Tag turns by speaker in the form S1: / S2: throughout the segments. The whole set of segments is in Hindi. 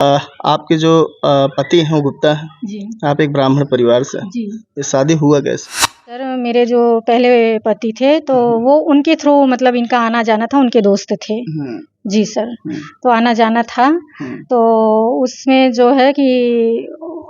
S1: आपके जो पति हैं वो गुप्ता हैं।
S2: जी
S1: आप एक ब्राह्मण परिवार से हैं।
S2: जी
S1: ये शादी हुआ कैसे?
S2: सर, मेरे जो पहले पति थे तो वो उनके थ्रू मतलब इनका आना जाना था, उनके दोस्त थे।
S1: हम्म,
S2: जी सर,
S1: हम्म,
S2: तो आना जाना था। तो उसमें जो है कि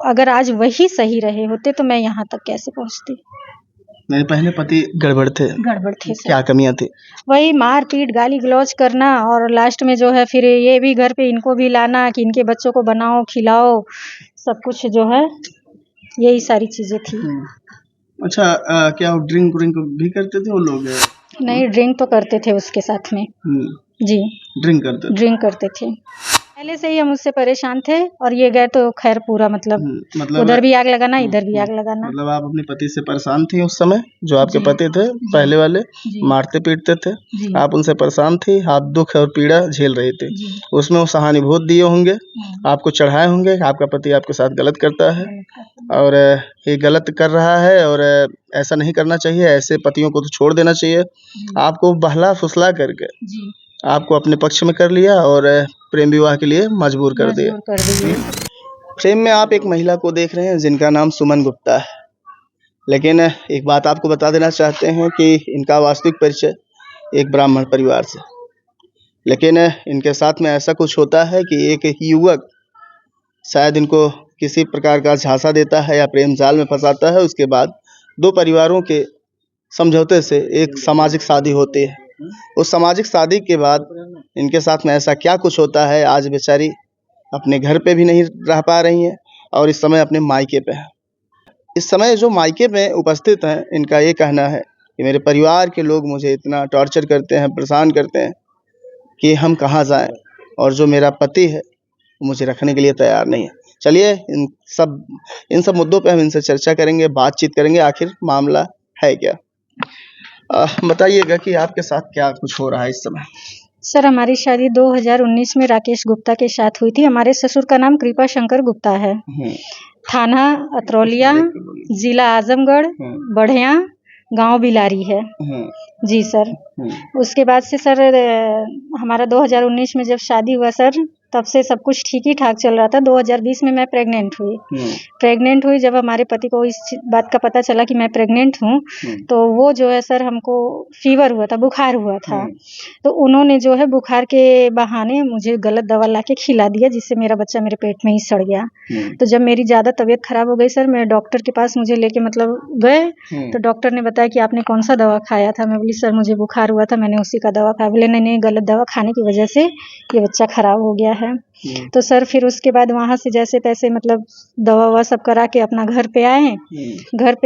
S2: अगर आज वही सही रहे होते तो मैं यहाँ तक कैसे पहुँचती।
S1: मेरे पहले पति गड़बड़ थे।
S2: गड़बड़ थे सर,
S1: क्या कमियां थी?
S2: वही मार पीट गाली गलौज करना, और लास्ट में जो है फिर ये भी घर पे इनको भी लाना कि इनके बच्चों को बनाओ खिलाओ, सब कुछ जो है यही सारी चीजें थी।
S1: अच्छा, क्या वो ड्रिंक व्रिंक भी करते थे वो लोग?
S2: नहीं, ड्रिंक तो करते थे उसके साथ में। जी,
S1: ड्रिंक करते थे।
S2: ड्रिंक करते थे। पहले से ही हम उससे परेशान थे, और ये गए तो खैर पूरा मतलब
S1: मतलब
S2: उधर भी आग लगाना, इधर भी आग लगाना।
S1: मतलब आप अपने पति से परेशान थी उस समय? जो आपके
S2: जी,
S1: पति थे पहले वाले
S2: जी,
S1: मारते पीटते थे,
S2: जी,
S1: आप उनसे परेशान थी, आप दुख और पीड़ा झेल रहे थे।
S2: जी,
S1: उसमें वो सहानुभूति दिए होंगे, आपको चढ़ाए होंगे कि आपका पति आपके साथ गलत करता है और ये गलत कर रहा है और ऐसा नहीं करना चाहिए, ऐसे पतियों को तो छोड़ देना चाहिए। आपको बहला फुसला करके
S2: जी,
S1: आपको अपने पक्ष में कर लिया और प्रेम विवाह के लिए मजबूर कर दिया।
S2: मजबूर कर दिए।
S1: प्रेम में आप एक महिला को देख रहे हैं जिनका नाम सुमन गुप्ता है, लेकिन एक बात आपको बता देना चाहते हैं कि इनका वास्तविक परिचय एक ब्राह्मण परिवार से। लेकिन इनके साथ में ऐसा कुछ होता है कि एक युवक शायद इनको किसी प्रकार का झांसा देता है या प्रेम जाल में फंसाता है। उसके बाद दो परिवारों के समझौते से एक सामाजिक शादी होती है। उस सामाजिक शादी के बाद इनके साथ में ऐसा क्या कुछ होता है, आज बेचारी अपने घर पे भी नहीं रह पा रही हैं और इस समय अपने मायके पे हैं। इस समय जो मायके में उपस्थित हैं, इनका ये कहना है कि मेरे परिवार के लोग मुझे इतना टॉर्चर करते हैं, परेशान करते हैं कि हम कहाँ जाएं, और जो मेरा पति है वो मुझे रखने के लिए तैयार नहीं है। चलिए इन सब मुद्दों पे हम इनसे चर्चा करेंगे, बातचीत करेंगे, आखिर मामला है क्या। बताइएगा कि आपके साथ क्या कुछ हो रहा है इस समय?
S2: सर, हमारी शादी 2019 में राकेश गुप्ता के साथ हुई थी। हमारे ससुर का नाम कृपा शंकर गुप्ता है। थाना अतरौलिया, जिला आजमगढ़, बढ़िया, गांव बिलारी है। जी सर। उसके बाद से सर हमारा 2019 में जब शादी हुआ सर, तब से सब कुछ ठीक ही ठाक चल रहा था। 2020 में मैं प्रेग्नेंट हुई। जब हमारे पति को इस बात का पता चला कि मैं प्रेग्नेंट हूँ, तो वो जो है सर हमको फीवर हुआ था, बुखार हुआ था। तो उन्होंने जो है बुखार के बहाने मुझे गलत दवा लाके खिला दिया, जिससे मेरा बच्चा मेरे पेट में ही सड़ गया। तो जब मेरी ज़्यादा तबीयत खराब हो गई सर, मैं डॉक्टर के पास मुझे लेके मतलब गए, तो डॉक्टर ने बताया कि आपने कौन सा दवा खाया था। मैं बोली सर मुझे बुखार हुआ था, मैंने उसी का दवा खाया। बोले नहीं, गलत दवा खाने की वजह से ये बच्चा खराब हो गया है। तो सर फिर उसके बाद वहाँ से जैसे तैसे मतलब दवा ववा सब करा के अपना घर पे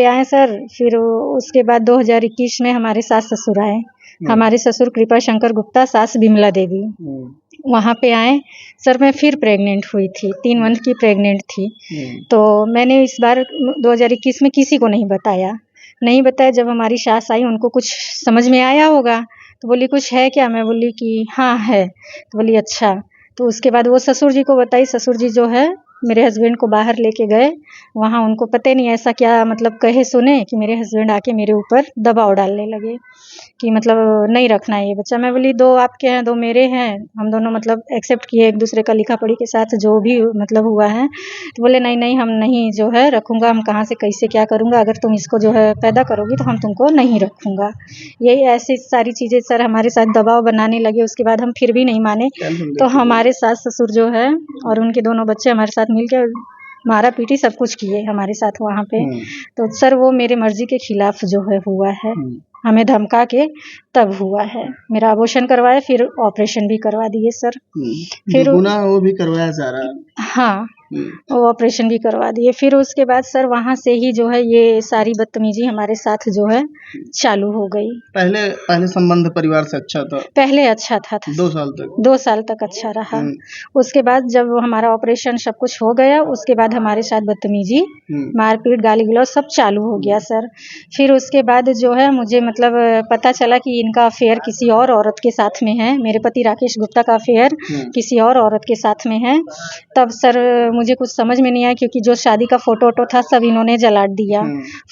S2: आए सर। फिर उसके बाद 2021 में हमारे सास ससुर आए। हमारे ससुर कृपा शंकर गुप्ता, सास बिमला देवी, वहाँ पे आए सर। मैं फिर प्रेग्नेंट हुई थी, 3 मंथ की प्रेग्नेंट थी। तो मैंने इस बार 2021 में किसी को नहीं बताया। जब हमारी सास आई, उनको कुछ समझ में आया होगा, तो बोली कुछ है क्या? मैं बोली कि हाँ है। तो बोली अच्छा। तो उसके बाद वो ससुर जी को बताई। ससुर जी जो है मेरे हस्बैंड को बाहर लेके गए। वहाँ उनको पता नहीं ऐसा क्या मतलब कहे सुने कि मेरे हस्बैंड आके मेरे ऊपर दबाव डालने लगे कि मतलब नहीं रखना है ये बच्चा। मैं बोली 2 आपके हैं 2 मेरे हैं, हम दोनों मतलब एक्सेप्ट किए एक दूसरे का लिखा पढ़ी के साथ जो भी मतलब हुआ है। तो बोले नहीं हम नहीं जो है रखूँगा, हम कहाँ से कैसे क्या करूँगा, अगर तुम इसको जो है पैदा करोगी तो हम तुमको नहीं रखूँगा। यही ऐसी सारी चीज़ें सर हमारे साथ दबाव बनाने लगे। उसके बाद हम फिर भी नहीं माने, तो हमारे सास ससुर जो है और उनके दोनों बच्चे हमारे साथ मिलके मारा पीटी सब कुछ किए हमारे साथ वहाँ पे। तो सर वो मेरे मर्जी के खिलाफ जो है हुआ है, हमें धमका के तब हुआ है। मेरा अबॉर्शन करवाया, फिर ऑपरेशन भी करवा दिए सर। फिर
S1: वो भी करवाया जा रहा है।
S2: हाँ, वो ऑपरेशन भी करवा दिए। फिर उसके बाद सर वहाँ से ही जो है ये सारी बदतमीजी हमारे साथ जो है चालू हो गई।
S1: पहले संबंध परिवार से अच्छा था?
S2: पहले अच्छा था
S1: 2 साल तक?
S2: 2 साल तक अच्छा रहा। उसके बाद जब हमारा ऑपरेशन सब कुछ हो गया, उसके बाद हमारे साथ बदतमीजी, मारपीट, गाली गलौज सब चालू हो गया सर। फिर उसके बाद जो है मुझे मतलब पता चला कि इनका अफेयर किसी और औरत के साथ में है। मेरे पति राकेश गुप्ता का अफेयर किसी और औरत के साथ में है। तब सर मुझे कुछ समझ में नहीं आया, क्योंकि जो शादी का फोटो था सब इन्होंने जला दिया।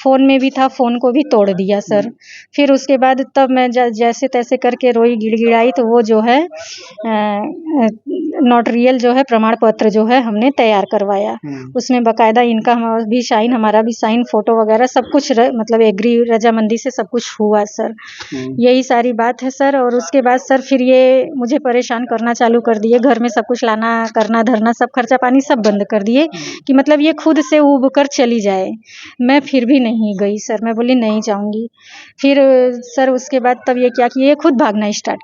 S2: फ़ोन में भी था, फ़ोन को भी तोड़ दिया सर। फिर उसके बाद तब मैं जैसे तैसे करके रोई गिड़गिड़ाई, तो वो जो है नोटरियल जो है प्रमाण पत्र जो है हमने तैयार करवाया। उसमें बकायदा इनका भी साइन, हमारा भी साइन, फोटो वगैरह सब कुछ मतलब एग्री रजामंदी से सब कुछ हुआ सर। यही सारी बात है सर। और उसके बाद सर फिर ये मुझे परेशान करना चालू कर दिए, घर में सब कुछ लाना करना धरना सब खर्चा पानी सब बंद कर दिए कि मतलब ये खुद से उब कर चली जाए। मैं फिर भी नहीं गई सर, मैं बोली नहीं जाऊंगी। फिर सर उसके बाद तब ये क्या किए, ये खुद भागना स्टार्ट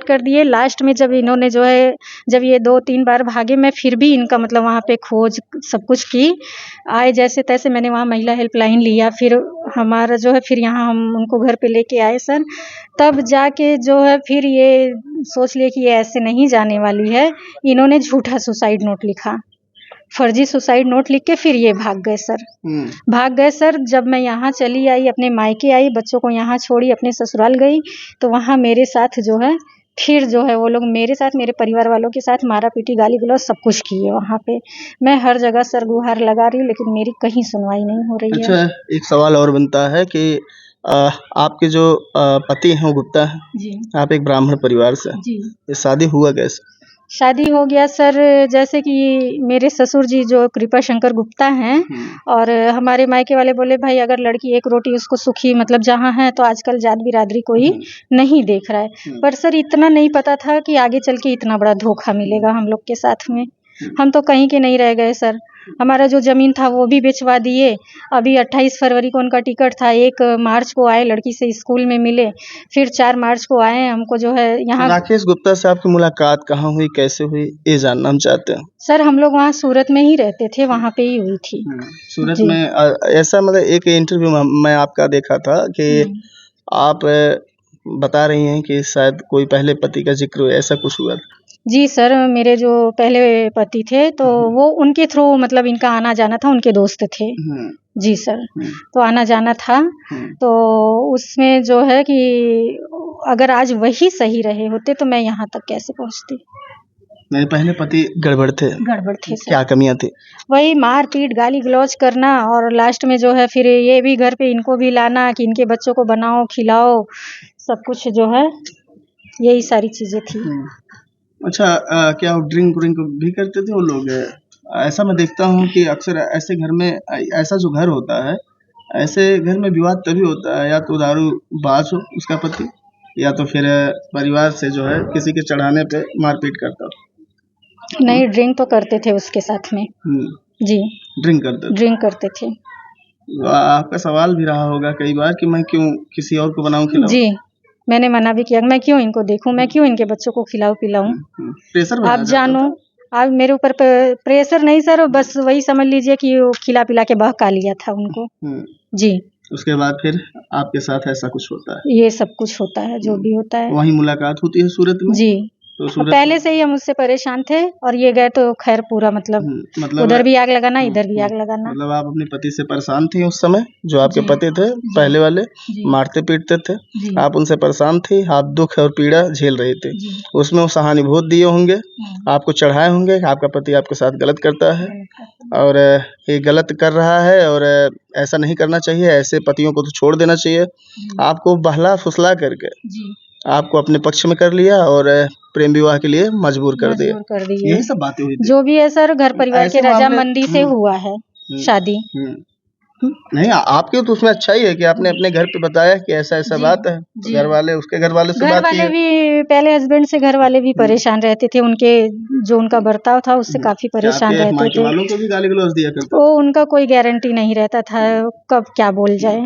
S2: कर दिए। लास्ट में जब इन्होंने जो है, जब ये 2-3 बार भागे, मैं फिर भी इनका मतलब वहाँ पे खोज सब कुछ की। आए जैसे तैसे मैंने वहाँ महिला हेल्पलाइन लिया, फिर हमारा जो है फिर यहाँ हम उनको घर पे लेके आए सर। तब जाके जो है फिर ये सोच लिए कि ये ऐसे नहीं जाने वाली है। इन्होंने झूठा सुसाइड नोट लिखा, फर्जी सुसाइड नोट लिख के फिर ये भाग गए सर। जब मैं यहाँ चली आई, अपने मायके आई, बच्चों को यहाँ छोड़ी, अपने ससुराल गई, तो वहाँ मेरे साथ जो है फिर जो है वो लोग मेरे साथ, मेरे परिवार वालों के साथ मारा पीटी, गाली गलौज सब कुछ किए वहाँ पे। मैं हर जगह सर गुहार लगा रही हूँ, लेकिन मेरी कहीं सुनवाई नहीं हो रही है।
S1: अच्छा, एक सवाल और बनता है कि आपके जो पति हैं वो गुप्ता है जी, आप एक ब्राह्मण परिवार से जी, ये शादी हुआ कैसे?
S2: शादी हो गया सर, जैसे कि मेरे ससुर जी जो कृपा शंकर गुप्ता हैं, और हमारे मायके वाले बोले भाई अगर लड़की एक रोटी उसको सुखी मतलब जहाँ है, तो आजकल जात बिरादरी कोई नहीं देख रहा है। पर सर इतना नहीं पता था कि आगे चल के इतना बड़ा धोखा मिलेगा हम लोग के साथ में। हम तो कहीं के नहीं रह गए सर। हमारा जो ज़मीन था वो भी बेचवा दिए। अभी 28 फरवरी को उनका टिकट था, 1 मार्च को आए, लड़की से स्कूल में मिले, फिर 4 मार्च को आए। हमको जो है यहाँ
S1: राकेश गुप्ता से आपकी मुलाकात कहाँ हुई, कैसे हुई, ये जानना हम चाहते हैं।
S2: सर हम लोग वहाँ सूरत में ही रहते थे, वहाँ पे ही हुई थी।
S1: सूरत में ऐसा मतलब एक इंटरव्यू में मैं आपका देखा था कि आप बता रही हैं कि शायद कोई पहले पति का जिक्र हुआ, ऐसा कुछ हुआ था?
S2: जी सर, मेरे जो पहले पति थे तो वो उनके थ्रू मतलब इनका आना जाना था, उनके दोस्त थे जी सर। तो आना जाना था, तो उसमें जो है कि अगर आज वही सही रहे होते तो मैं यहाँ तक कैसे पहुँचती।
S1: मेरे पहले पति गड़बड़ थे
S2: सर।
S1: क्या कमियां थी?
S2: वही मारपीट, गाली गलौज करना, और लास्ट में जो है फिर ये भी घर पे इनको भी लाना कि इनके बच्चों को बनाओ खिलाओ, सब कुछ जो है यही सारी चीजें थी।
S1: अच्छा, क्या वो ड्रिंक भी करते थे वो लोग? ऐसा मैं देखता हूँ कि अक्सर ऐसे घर में ऐसा जो घर होता है, ऐसे घर में विवाद तभी होता है, या तो दारूबाज हो उसका पति, या तो फिर परिवार से जो है किसी के चढ़ाने पे मारपीट करता हो।
S2: नहीं, ड्रिंक तो करते थे उसके साथ में जी,
S1: ड्रिंक
S2: करते थे।
S1: आपका सवाल भी रहा होगा कई बार कि मैं क्यों किसी और को बनाऊं खिलाऊं?
S2: जी, मैंने मना भी किया, मैं क्यों इनको देखूं, मैं क्यों इनके बच्चों को खिलाऊं पिलाऊं।
S1: प्रेशर
S2: आप जानो, आप मेरे ऊपर प्रेशर नहीं सर, बस वही समझ लीजिए कि वो खिला पिला के बहका लिया था उनको जी।
S1: उसके बाद फिर आपके साथ ऐसा कुछ होता है?
S2: ये सब कुछ होता है, जो भी होता है।
S1: वहीं मुलाकात होती है सूरत में
S2: जी।
S1: तो
S2: पहले से ही हम उससे परेशान थे, और ये गए तो खैर पूरा मतलब उधर भी आग लगाना, इधर भी आग लगाना।
S1: मतलब आप अपने पति से परेशान थी उस समय, जो आपके पति थे पहले वाले मारते पीटते थे, आप उनसे परेशान थी, आप दुख और पीड़ा झेल रहे थे, उसमें वो सहानुभूति दिए होंगे, आपको चढ़ाए होंगे, आपका पति आपके साथ गलत करता है और ये गलत कर रहा है और ऐसा नहीं करना चाहिए, ऐसे पतियों को तो छोड़ देना चाहिए। आपको बहला फुसला करके आपको अपने पक्ष में कर लिया और प्रेम विवाह के लिए मजबूर कर दिया। यही सब बातें हुई थी।
S2: जो भी है सर, घर परिवार के रजामंदी से हुआ है शादी।
S1: नहीं, आपके तो उसमें अच्छा ही है कि आपने अपने घर पे बताया कि ऐसा ऐसा बात है, घर वाले उसके घर वाले से बात की।
S2: घर वाले भी पहले हस्बैंड से घर वाले भी परेशान रहते थे, उनके जो उनका बर्ताव था उससे काफी परेशान रहते थे।
S1: वालों को भी गाली गलौज दिया करते?
S2: तो उनका कोई गारंटी नहीं रहता था कब क्या बोल जाए।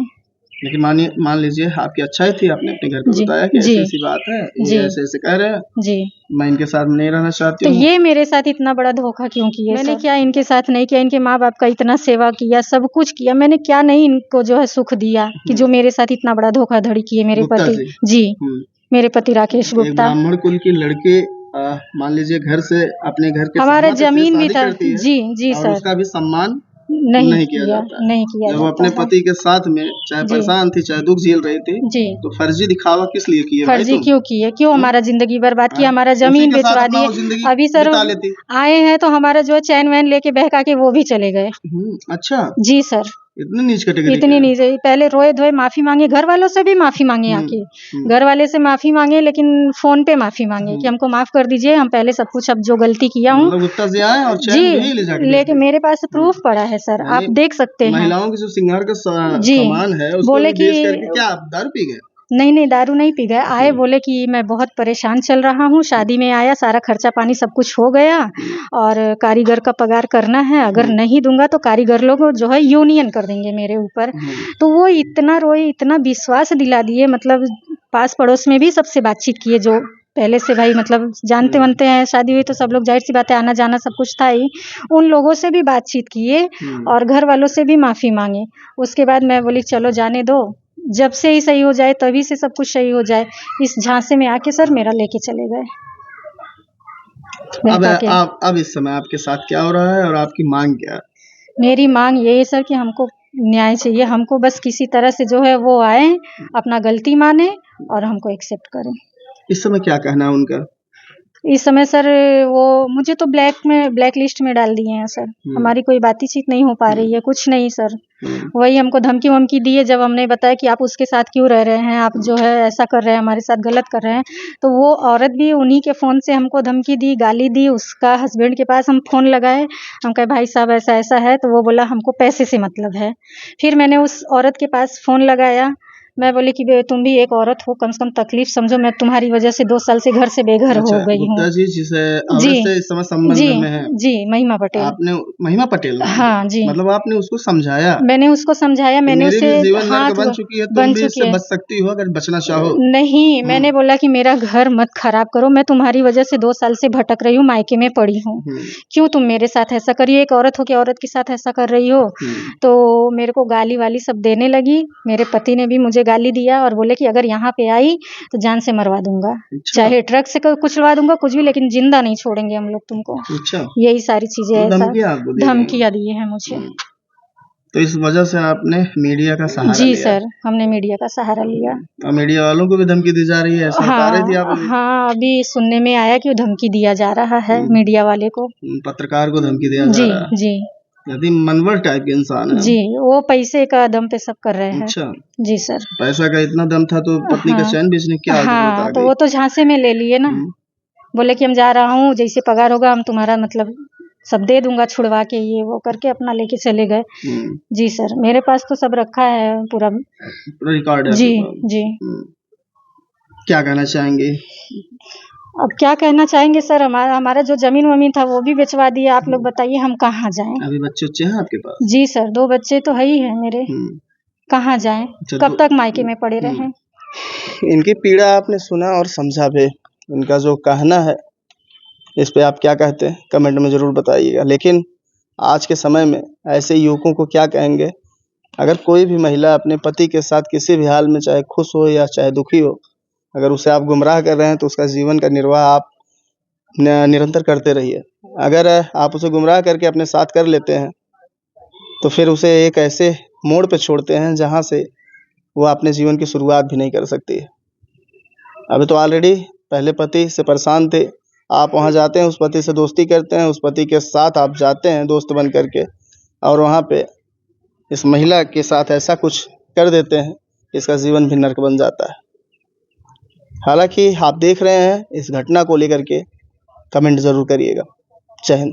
S1: लेकिन मान लीजिए आपकी अच्छाई थी, आपने अपने घर पे बताया कि ऐसी ऐसी बात है, ये ऐसे ऐसे कह रहे हैं जी, मैं इनके साथ नहीं रहना चाहती हूँ।
S2: तो ये मेरे साथ इतना बड़ा धोखा क्यों किया? मैंने क्या इनके साथ नहीं किया, इनके माँ बाप का इतना सेवा किया, सब कुछ किया, मैंने क्या नहीं इनको जो है सुख दिया कि जो मेरे साथ इतना बड़ा धोखाधड़ी किए मेरे पति जी। मेरे पति राकेश गुप्ता,
S1: ब्राह्मण कुल की लड़की, मान लीजिए घर से अपने घर के
S2: हमारा जमीन भी था जी सर,
S1: उसका भी सम्मान
S2: नहीं किया जाता।
S1: जब अपने पति के साथ में चाहे परेशान थी चाहे दुख झेल रही थी जी, तो फर्जी दिखावा किस लिए किए?
S2: फर्जी क्यों किए? क्यों हमारा जिंदगी बर्बाद किया, हमारा जमीन बेचवा दिए। अभी सर आए हैं तो हमारा जो है चैन वैन लेके बहका के वो भी चले गए।
S1: अच्छा
S2: जी सर।
S1: इतनी नीच कैटेगरी
S2: इतनी नीच है। पहले रोए धोए माफी मांगे, घर वालों से भी माफी मांगे आके, घर वाले से माफी मांगे, लेकिन फोन पे माफी मांगे कि हमको माफ कर दीजिए, हम पहले सब कुछ अब जो गलती किया हूँ।
S1: गुप्ता जी आए और चैन भी ले जाके
S2: लेकिन मेरे पास प्रूफ पड़ा है सर, आप देख सकते हैं।
S1: महिलाओं की जो श्रृंगार का
S2: जी
S1: सामान है उसको
S2: बोले कि
S1: बेच करके क्या आप दारू पी गए?
S2: नहीं दारू नहीं पी गए। आए बोले कि मैं बहुत परेशान चल रहा हूँ, शादी में आया, सारा खर्चा पानी सब कुछ हो गया और कारीगर का पगार करना है, अगर नहीं दूंगा तो कारीगर लोग जो है यूनियन कर देंगे मेरे ऊपर। तो वो इतना रोए, इतना विश्वास दिला दिए, मतलब पास पड़ोस में भी सबसे बातचीत किए, जो पहले से भाई मतलब जानते बनते हैं, शादी हुई तो सब लोग जाहिर सी बात है आना जाना सब कुछ था ही, उन लोगों से भी बातचीत किए और घर वालों से भी माफी मांगे। उसके बाद मैं बोली चलो जाने दो, जब से ही सही हो जाए तभी से सब कुछ सही हो जाए। इस झांसे में आके सर मेरा लेके चले गए।
S1: अब इस समय आपके साथ क्या हो रहा है और आपकी मांग क्या है?
S2: मेरी मांग यही है सर कि हमको न्याय चाहिए, हमको बस किसी तरह से जो है वो आए, अपना गलती माने और हमको एक्सेप्ट करें।
S1: इस समय क्या कहना है उनका?
S2: इस समय सर वो मुझे तो ब्लैक लिस्ट में डाल दिए हैं सर। हमारी कोई बातचीत नहीं हो पा रही है, कुछ नहीं सर। वही हमको धमकी वमकी दिए, जब हमने बताया कि आप उसके साथ क्यों रह रहे हैं, आप जो है ऐसा कर रहे हैं, हमारे साथ गलत कर रहे हैं, तो वो औरत भी उन्हीं के फ़ोन से हमको धमकी दी, गाली दी। उसका हस्बैंड के पास हम फ़ोन लगाए, हम कहे भाई साहब ऐसा ऐसा है, तो वो बोला हमको पैसे से मतलब है। फिर मैंने उस औरत के पास फ़ोन लगाया, मैं बोली कि तुम भी एक औरत हो, कम से कम तकलीफ समझो, मैं तुम्हारी वजह से 2 साल से घर से बेघर हो गई हूँ।
S1: गुप्ता जी जिसे औरत से इस समय संबंध में है,
S2: जी महिमा पटेल।
S1: आपने महिमा पटेल?
S2: हाँ जी।
S1: मतलब आपने उसको समझाया? मैंने
S2: उसको समझाया, मैंने उसे हाथ
S1: बन चुकी है, तुम भी इससे बच सकती हो अगर बचना चाहो।
S2: नहीं, मैंने बोला कि मेरा घर मत खराब करो, मैं तुम्हारी वजह से 2 साल से भटक रही हूँ, मायके में पड़ी हूँ, क्यों तुम मेरे साथ ऐसा करी, एक औरत हो के औरत के साथ ऐसा कर रही हो। तो मेरे को गाली वाली सब देने लगी। मेरे पति ने भी मुझे गाली दिया और बोले कि अगर यहाँ पे आई तो जान से मरवा दूंगा, चाहे ट्रक से कुचलवा दूंगा, कुछ भी, लेकिन जिंदा नहीं छोड़ेंगे हम लोग तुमको। यही सारी चीजें ऐसा धमकियां दी है मुझे।
S1: तो इस वजह से आपने मीडिया का सहारा
S2: जी
S1: लिया?
S2: सर, हमने मीडिया का सहारा लिया।
S1: और मीडिया वालों को भी धमकी दी जा रही है, ऐसा बता रही थी आप अभी?
S2: हाँ, अभी सुनने में आया कि धमकी दिया जा रहा है मीडिया वाले को,
S1: पत्रकार को धमकी दिया जा रहा है।
S2: जी
S1: यदि मनवर टाइप के इंसान है
S2: जी, वो पैसे का दम पे सब कर रहे हैं।
S1: अच्छा
S2: जी सर,
S1: पैसा का इतना दम था तो पत्नी का चैन बेचने क्या जरूरत आ गई?
S2: तो वो तो झांसे में ले लिए ना, बोले कि हम जा रहा हूँ, जैसे पगार होगा हम तुम्हारा मतलब सब दे दूंगा छुड़वा के, ये वो करके अपना लेके चले गए। जी सर, मेरे पास तो सब रखा है, पूरा
S1: रिकॉर्ड है।
S2: जी।
S1: क्या कहना चाहेंगे?
S2: अब क्या कहना चाहेंगे सर, हमारा जो जमीन वमीन था वो भी बेचवा दिया। आप लोग बताइए हम कहाँ जाएं?
S1: अभी बच्चे उच्चे हैं आपके पास?
S2: जी सर, 2 बच्चे तो है ही है मेरे। कहाँ जाएं? कब तक मायके में पड़े रहें?
S1: इनकी पीड़ा आपने सुना और समझा भी। इनका जो कहना है इस पे आप क्या कहते हैं कमेंट में ज़रूर बताइएगा। लेकिन आज के समय में ऐसे युवकों को क्या कहेंगे? अगर कोई भी महिला अपने पति के साथ किसी भी हाल में, चाहे खुश हो या चाहे दुखी हो, अगर उसे आप गुमराह कर रहे हैं तो उसका जीवन का निर्वाह आप निरंतर करते रहिए। अगर आप उसे गुमराह करके अपने साथ कर लेते हैं तो फिर उसे एक ऐसे मोड़ पे छोड़ते हैं जहाँ से वो अपने जीवन की शुरुआत भी नहीं कर सकती है। अभी तो ऑलरेडी पहले पति से परेशान थे, आप वहाँ जाते हैं, उस पति से दोस्ती करते हैं, उस पति के साथ आप जाते हैं दोस्त बन करके, और वहाँ पे इस महिला के साथ ऐसा कुछ कर देते हैं, इसका जीवन भी नर्क बन जाता है। हालांकि आप देख रहे हैं इस घटना को लेकर के कमेंट ज़रूर करिएगा। जय हिंद।